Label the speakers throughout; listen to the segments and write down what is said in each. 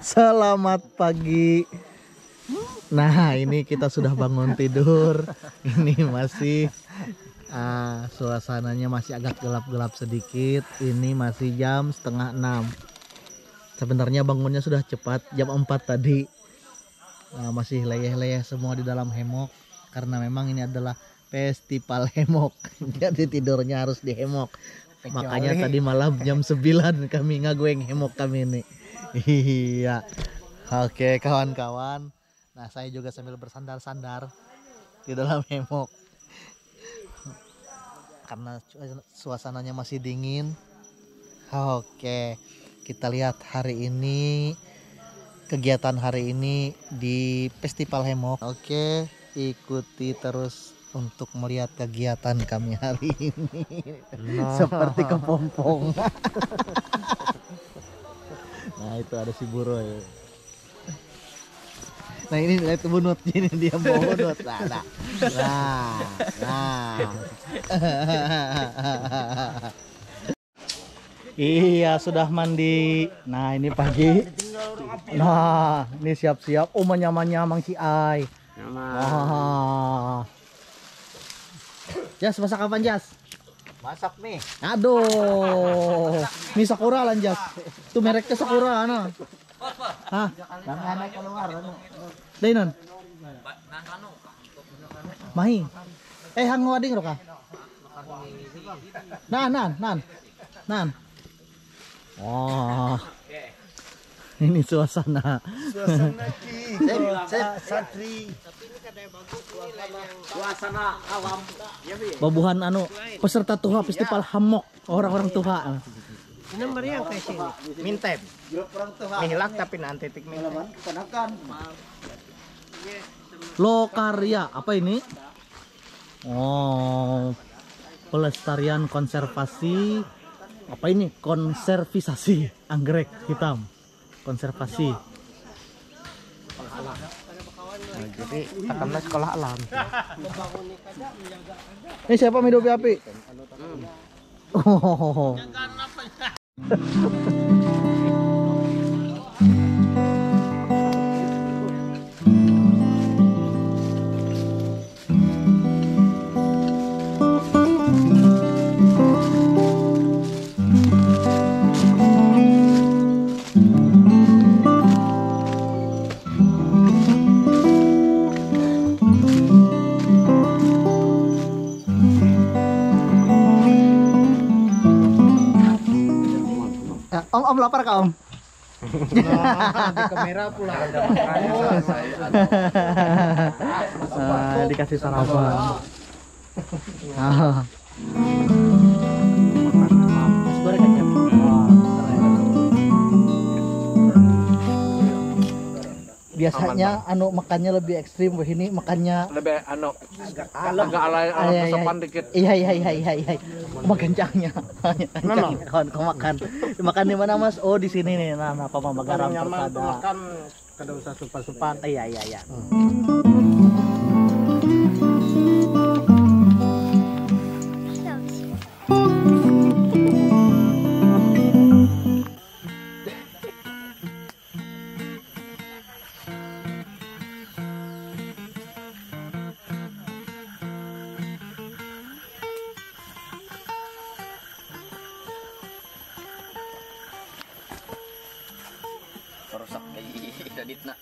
Speaker 1: Selamat pagi. Nah, ini kita sudah bangun tidur. Ini masih suasananya masih agak gelap-gelap sedikit. Ini masih jam setengah 6. Sebenarnya bangunnya sudah cepat, jam 4 tadi. Masih leyeh-leyeh semua di dalam hemok karena memang ini adalah festival hemok. Jadi tidurnya harus di hemok. Makanya tadi malam jam 9 kami ngagoeng hemok kami ini. Iya. Oke kawan-kawan. Nah saya juga sambil bersandar-sandar di dalam hemok karena suasananya masih dingin. Oke, kita lihat hari ini, kegiatan hari ini di festival hemok. Oke, ikuti terus untuk melihat kegiatan kami hari ini. Seperti kepompong. Nah itu ada si Buroy. Nah ini lihat bunut, ini dia mau bunut. Nah. Iya sudah mandi. Nah ini pagi. Nah ini siap-siap. Oh menyamang-nyamang si Ai. Jas masak apa Jas?
Speaker 2: Masak nih.
Speaker 1: Aduh. Ini Sakura lah Jas. Itu mereknya Sakura ana. Hah?
Speaker 2: Jangan naik keluar anu.
Speaker 1: Dainon. Mahi. Hang wading roka. Nan. Oh. Ini suasana.
Speaker 2: Santri. Suasana alam.
Speaker 1: Babuhan anu peserta tuha festival hamok, orang-orang tuha.
Speaker 2: Ini meriang kayak sini. Mintem. Mihilak tapi nanti tik mintem. Kenakan.
Speaker 1: Lokarya, apa ini? Oh. Pelestarian konservasi. Apa ini? Konservisasi anggrek hitam. Konservasi.
Speaker 2: Nah, jadi akan sekolah alam.
Speaker 1: Ini siapa Midopi Api? Oh. Om lapar kak Om?
Speaker 2: Di kamera pula ada makanan.
Speaker 1: Dikasih sarapan. Biasanya anu makannya lebih ekstrim, ini makannya
Speaker 2: Lebih agak alay sopan dikit.
Speaker 1: Iya. Kencangnya. Kawan kau makan. Makan di mana Mas? Oh di sini nih. Nah, Mama Garam Persada.
Speaker 2: Makan kada usah supan-supan.
Speaker 1: Iya.
Speaker 2: Rusak kayak daditna.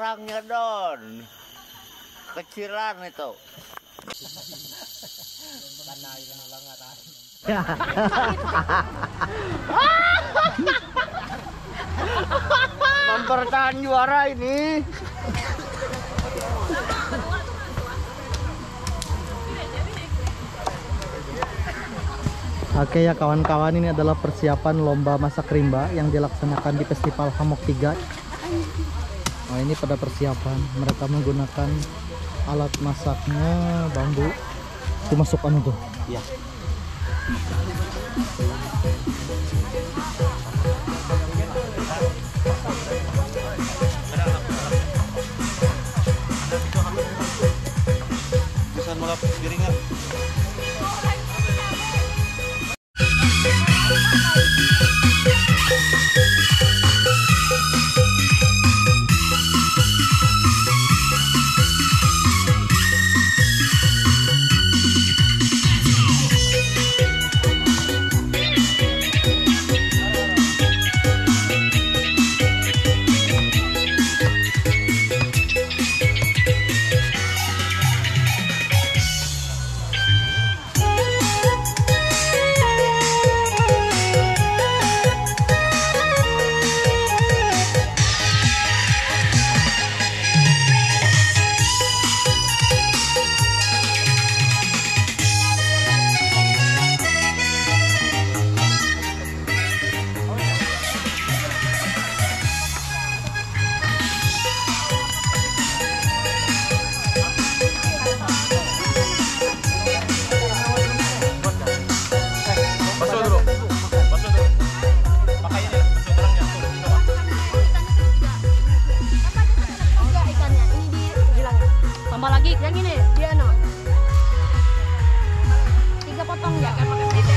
Speaker 3: orangnya Don. Kecilan itu.
Speaker 2: Mempertahan juara ini.
Speaker 1: Oke ya kawan-kawan, ini adalah persiapan lomba masak rimba yang dilaksanakan di Festival Hamok 3. Nah ini pada persiapan, mereka menggunakan alat masaknya bambu. Dimasuk anu tuh.
Speaker 2: Iya.
Speaker 3: Bisa melap piringan.
Speaker 4: Tambah lagi yang ini dia no 3 potong ya kan pakai beda.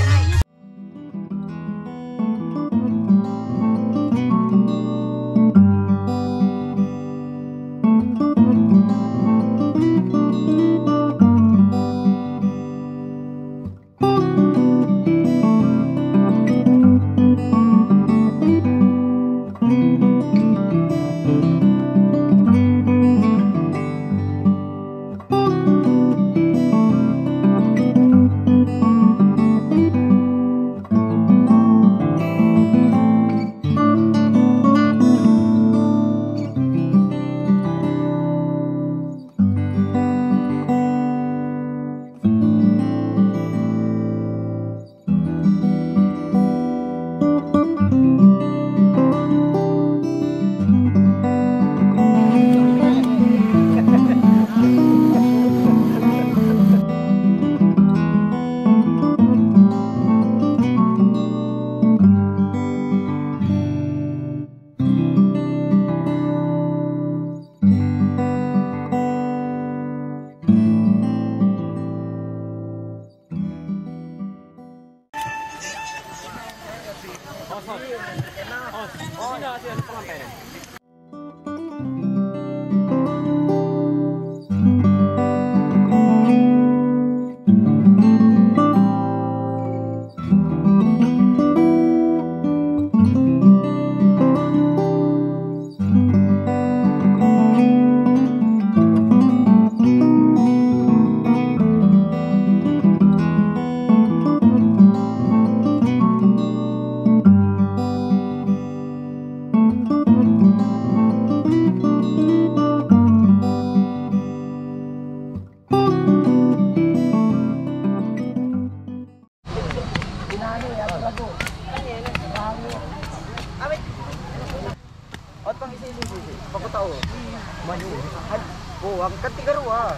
Speaker 2: Oh, angkat 3 ruas.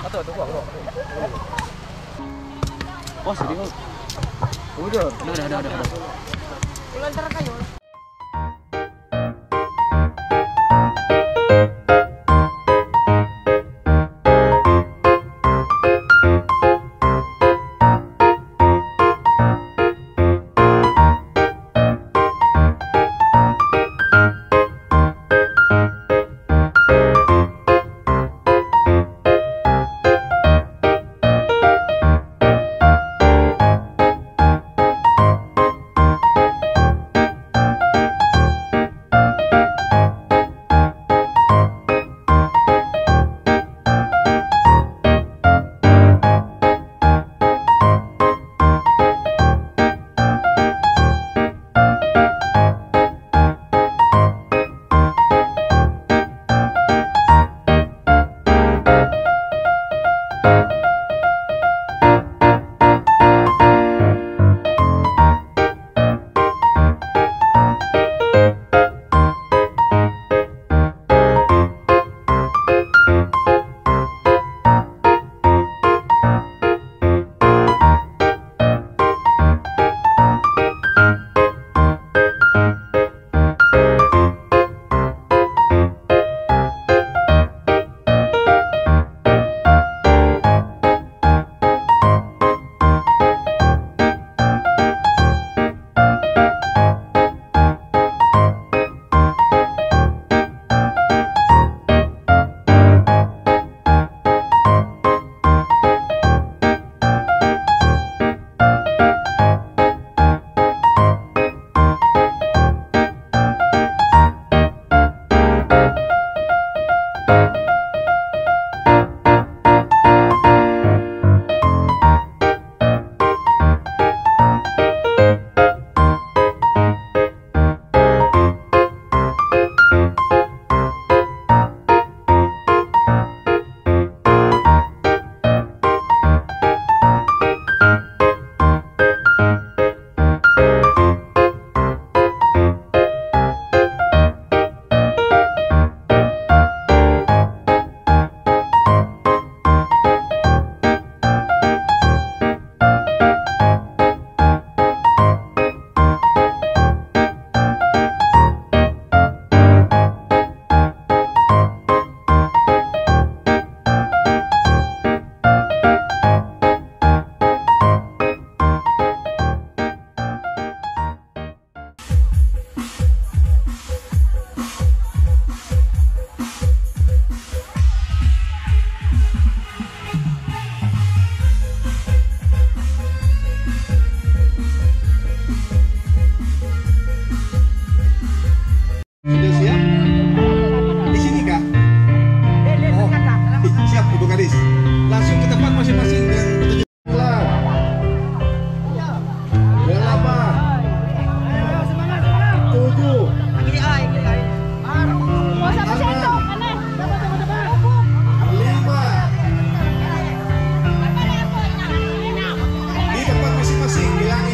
Speaker 2: Atau gua. Oh, sedih. Udah.
Speaker 4: Ulan tara kayo.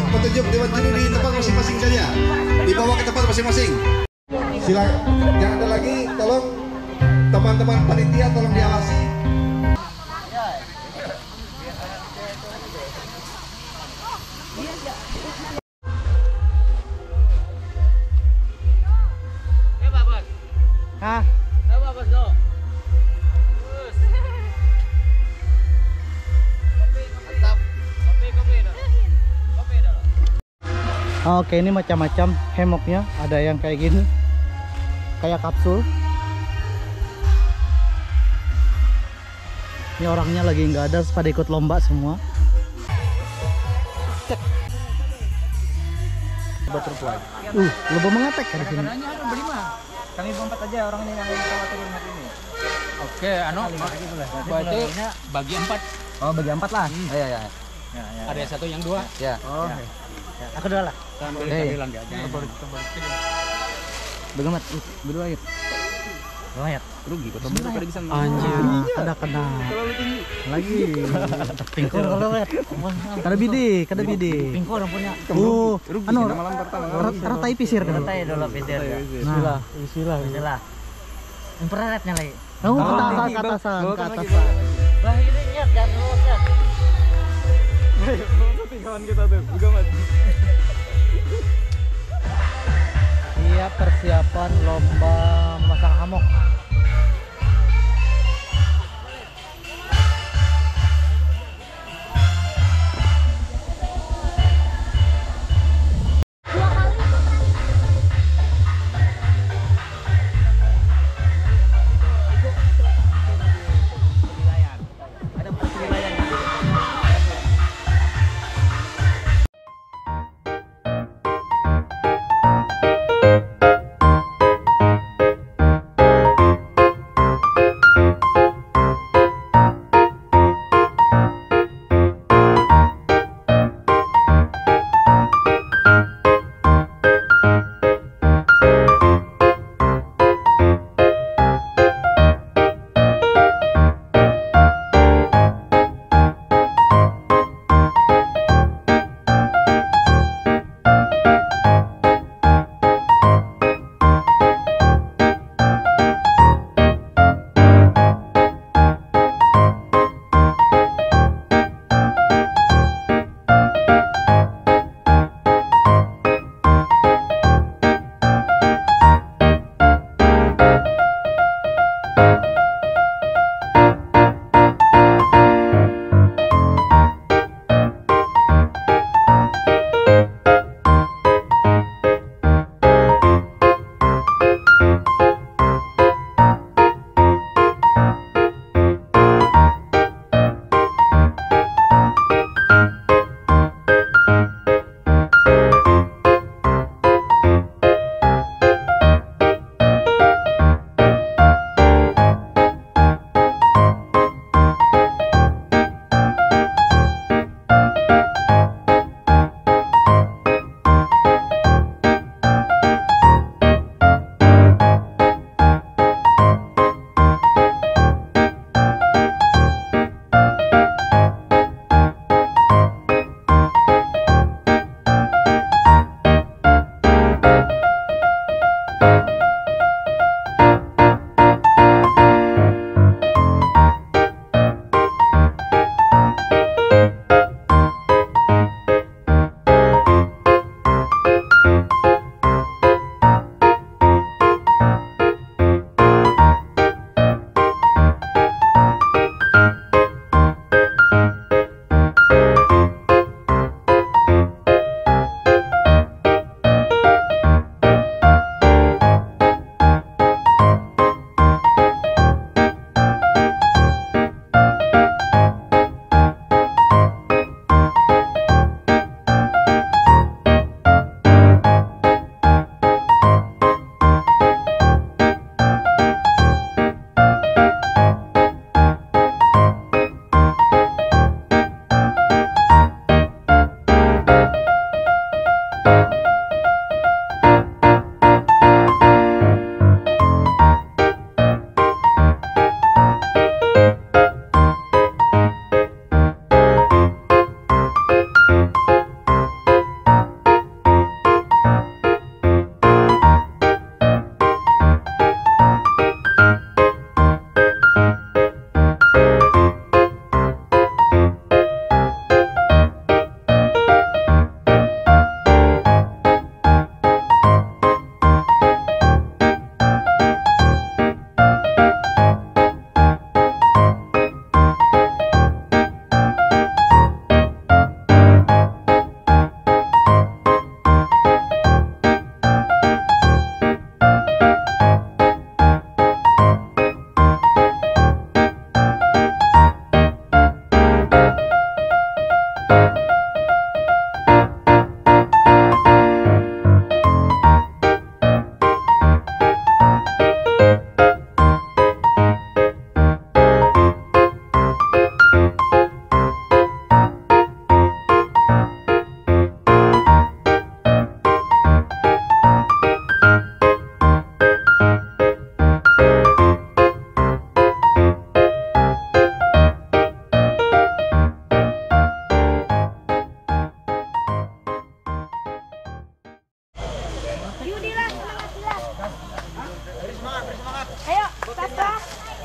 Speaker 5: petunjuk Dewan Juri di tempat masing-masing saja. Dibawa ke tempat masing-masing. Silakan. Jangan ada lagi. Tolong teman-teman panitia tolong diawasi.
Speaker 1: Hah? Oke, ini macam-macam hemoknya. Ada yang kayak gini, kayak kapsul. Ini orangnya lagi nggak ada, pada ikut lomba semua. Cek. Butterfly. Lomba mengetek kan di sini.
Speaker 2: Kami berempat aja orangnya yang khawatir hari ini.
Speaker 6: Oke, berarti bagi 4.
Speaker 2: Oh, bagi 4 lah. Iya, iya.
Speaker 6: Ada yang 1 yang 2.
Speaker 2: Ya.
Speaker 1: Oh, aku dua lah.
Speaker 6: Bilang enggak.
Speaker 2: Begamat, berdua yuk. Lumayan.
Speaker 6: Rugi kok temen pada bisa.
Speaker 1: Anjir, ada kena. Lagi. Pingkor kalau lihat. Kada bidi, kada bidi.
Speaker 2: Pingkor yang punya.
Speaker 1: Anu,
Speaker 6: malam pertama.
Speaker 1: ratai pisir kan.
Speaker 2: Ratai dulu pisir.
Speaker 1: Nah,
Speaker 2: Bismillah. Infrarednya lagi.
Speaker 1: Oh, ke atasan.
Speaker 2: Bah, ini nyet jangan lurus ya.
Speaker 6: Kawan kita tuh, Begamat.
Speaker 1: Iya, persiapan lomba memasang hamok.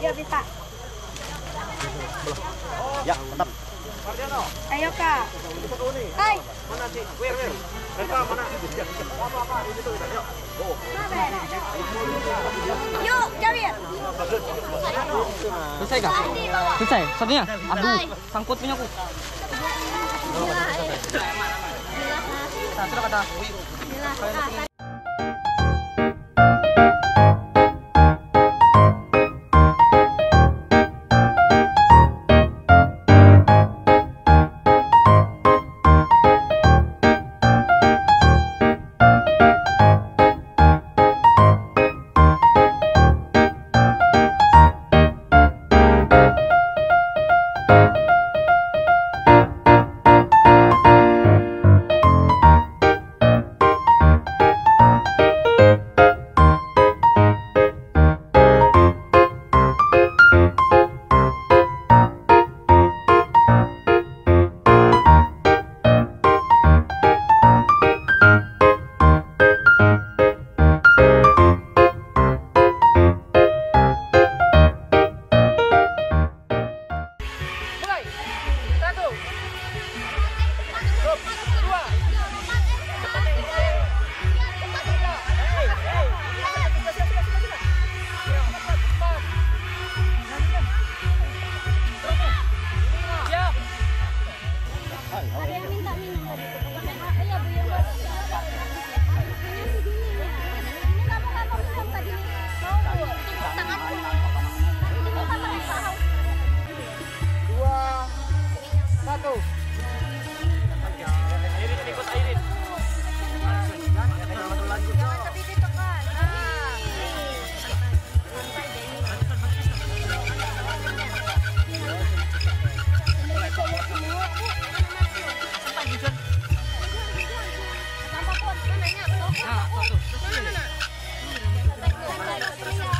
Speaker 4: Ya bisa.
Speaker 2: Ya, mantap.
Speaker 4: Ayo kak. Hai.
Speaker 2: Mana sih? Wir. Reka mana?
Speaker 4: Yuk, Jawir.
Speaker 6: Selesai kah? Selesai. Satunya. Aduh, sangkut punya aku. Sudah kata.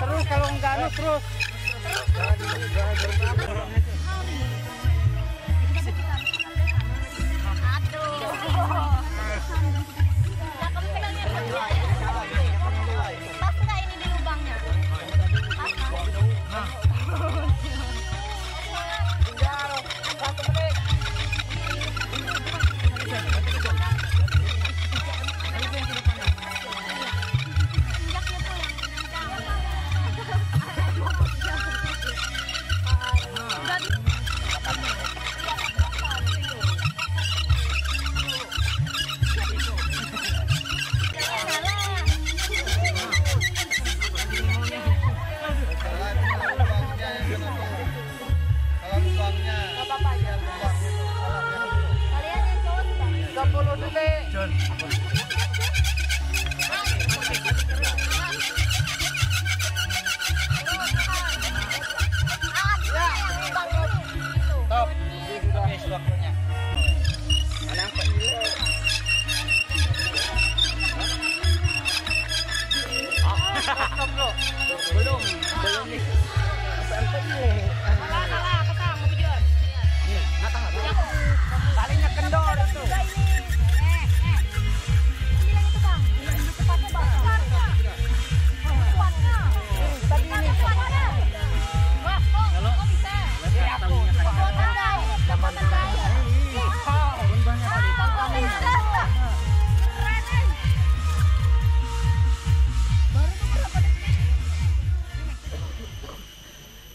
Speaker 2: Terus kalau enggak terus.
Speaker 4: Pas nggak ini di lubangnya?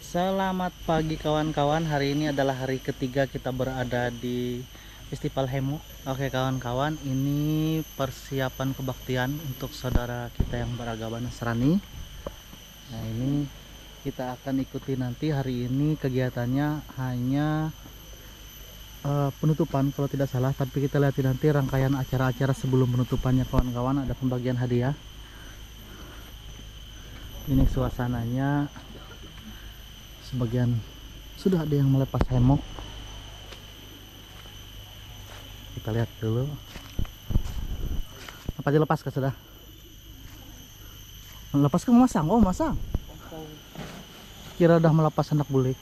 Speaker 1: Selamat pagi kawan-kawan. Hari ini adalah hari ketiga kita berada di Festival Hemok. Oke kawan-kawan, ini persiapan kebaktian untuk saudara kita yang beragama Nasrani. Nah ini kita akan ikuti nanti. Hari ini kegiatannya hanya penutupan kalau tidak salah, tapi kita lihat nanti rangkaian acara-acara sebelum penutupannya kawan-kawan. Ada pembagian hadiah. Ini suasananya. Sebagian sudah ada yang melepas hemok. Kita lihat dulu. Apa dilepas ke sudah? Melepas ke masang? Oh masang. Kira udah melepas anak bulik.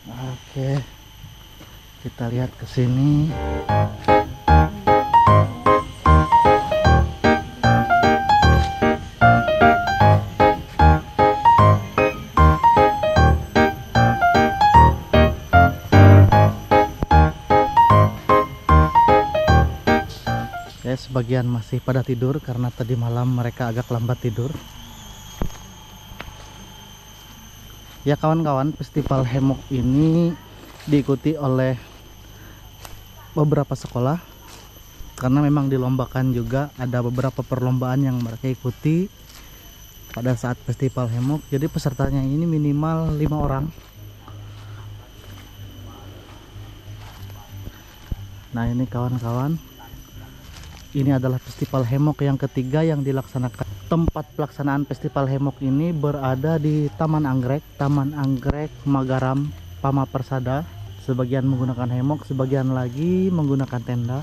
Speaker 1: Oke. Kita lihat ke sini. sebagian masih pada tidur karena tadi malam mereka agak lambat tidur. Ya kawan-kawan, festival hemok ini diikuti oleh beberapa sekolah karena memang dilombakan juga, ada beberapa perlombaan yang mereka ikuti pada saat festival hemok. Jadi pesertanya ini minimal 5 orang. Nah ini kawan-kawan, ini adalah festival hemok yang ketiga yang dilaksanakan. Tempat pelaksanaan festival hemok ini berada di Taman Anggrek Magaram, Pama Persada. Sebagian menggunakan hemok, sebagian lagi menggunakan tenda.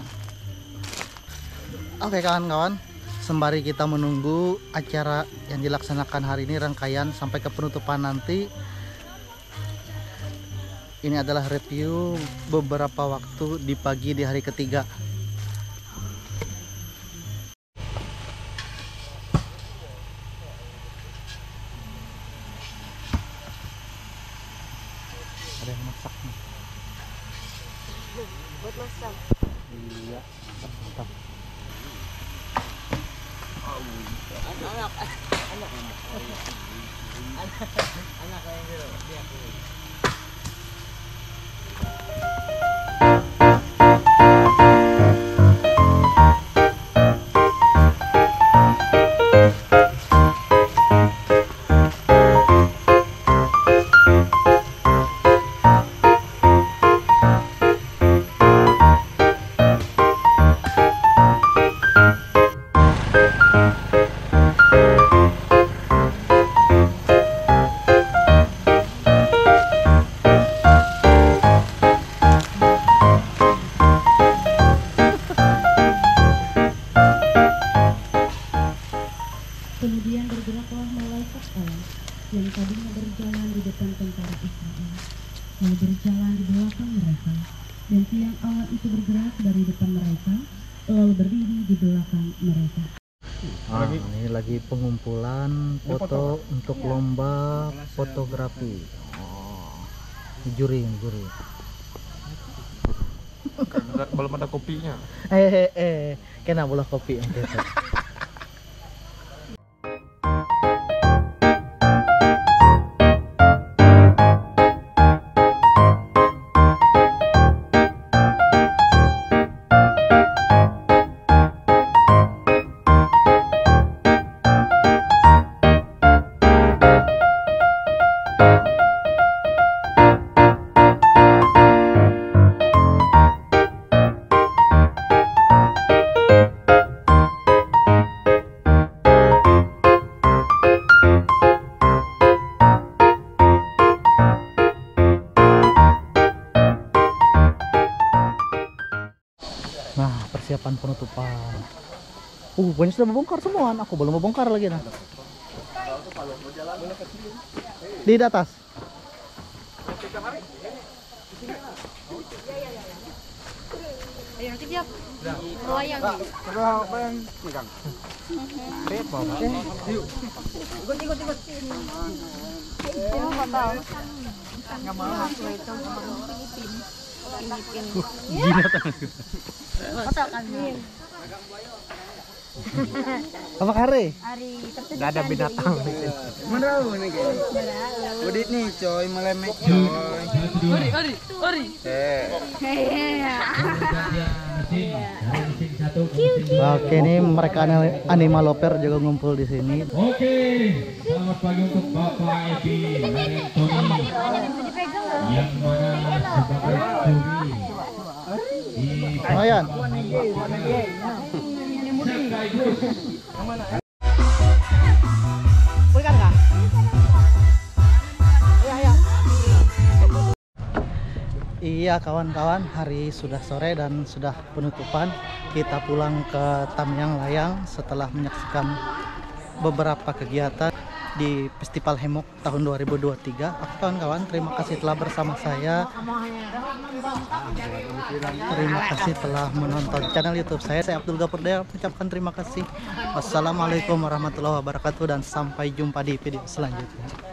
Speaker 1: Oke kawan-kawan, sembari kita menunggu acara yang dilaksanakan hari ini rangkaian sampai ke penutupan nanti, ini adalah review beberapa waktu di pagi di hari ketiga. Ada yang masak nih.
Speaker 4: Buat masak.
Speaker 1: Iya, mantap.
Speaker 7: Kemudian bergeraklah malaikat Allah yang tadinya berjalan di depan tentara Israel, lalu berjalan di belakang mereka, dan tiang Allah itu bergerak dari depan mereka, lalu berdiri di belakang mereka.
Speaker 1: Ini lagi pengumpulan foto untuk lomba fotografi. Juri.
Speaker 2: Belum ada kopinya.
Speaker 1: Kena bola kopi. Nah, persiapan penutupan. Banyak sudah membongkar semua. Aku belum membongkar lagi nah. Di atas.
Speaker 4: Ayo siap. Melayang. Ikut. Mau foto. Enggak mau. Foto kan.
Speaker 1: Apa kare?
Speaker 4: Hari tertentu.
Speaker 2: Nggak ada binatang.
Speaker 8: Merau nih guys. Udit nih coy, melemek coy.
Speaker 6: Ori.
Speaker 1: Oke, ini mereka animal lover juga ngumpul di sini.
Speaker 9: Oke, selamat pagi untuk Bapak Epi Harentoni yang mana sebagai juri di
Speaker 1: Lumayan. Berikan kak? Iya kawan-kawan, hari sudah sore dan sudah penutupan. Kita pulang ke Tamyang Layang setelah menyaksikan beberapa kegiatan di Festival Hemok tahun 2023. Oke kawan-kawan, terima kasih telah bersama saya. Terima kasih telah menonton channel YouTube saya. Saya Abdul Ghafur Dea mengucapkan terima kasih. Wassalamualaikum warahmatullahi wabarakatuh dan sampai jumpa di video selanjutnya.